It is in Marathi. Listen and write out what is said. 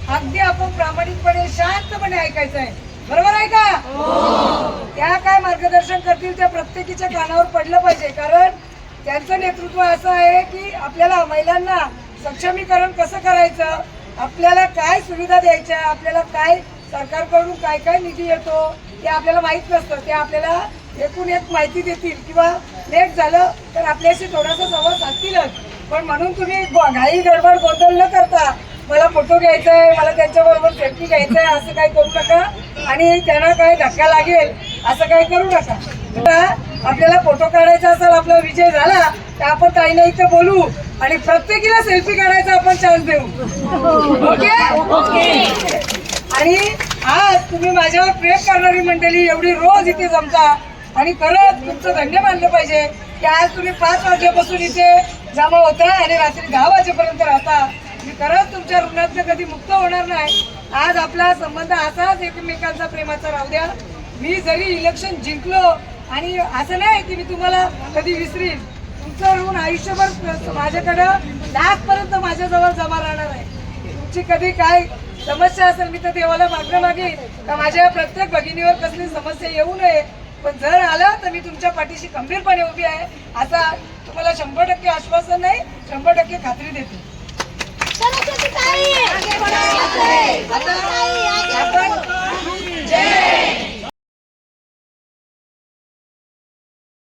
अगदी आपण प्रामाणिकपणे शांतपणे ऐकायचं आहे, बरोबर आहे का? त्या काय मार्गदर्शन करतील त्या प्रत्येकीच्या कानावर पडलं पाहिजे, कारण त्यांचं नेतृत्व असं आहे की आपल्याला महिलांना सक्षमीकरण कसं करायचं, आपल्याला काय सुविधा द्यायच्या, आपल्याला काय सरकारकडून काय काय निधी येतो ते आपल्याला माहीत नसतं. ते आपल्याला एकूण एक माहिती देतील किंवा लेट झालं तर आपल्याशी थोडासा संवाद साधतीलच. पण म्हणून तुम्ही घाई गडबड गोंधळ न करता मला फोटो घ्यायचा आहे, मला त्यांच्याबरोबर सेल्फी घ्यायचा आहे असं काही करू नका, आणि त्यांना काही धक्का लागेल असं काही करू नका. आपल्याला फोटो काढायचा असेल, आपला विजय झाला तर आपण काही नाही इथं बोलू आणि प्रत्येकीला सेल्फी काढायचा आपण चान्स देऊ. ओके? आणि आज तुम्ही माझ्यावर प्रेम करणारी मंडळी एवढी रोज इथे जमता, आणि खरंच तुमचं धन्य मानलं पाहिजे की आज तुम्ही 5 वाजल्यापासून इथे जमा होता आणि रात्री 10 वाजेपर्यंत राहता. मी खरंच तुमच्या ऋणातनं कधी मुक्त होणार नाही. आज आपला संबंध असाच एकमेकांचा प्रेमाचा राहू द्या. मी जरी इलेक्शन जिंकलो आणि असं नाही की मी तुम्हाला कधी विसरीन, तुमचं ऋण आयुष्यभर माझ्याकडं लाखपर्यंत माझ्याजवळ जमा राहणार आहे. तुमची कधी काय समस्या असेल मी तर देवाला मागणं मागेन का माझ्या प्रत्येक भगिनीवर कसली समस्या येऊ नये, पण जर आलं तर मी तुमच्या पाठीशी खंबीरपणे उभी आहे असा तुम्हाला 100% आश्वासन नाही, 100% खात्री देते. आता आपण जय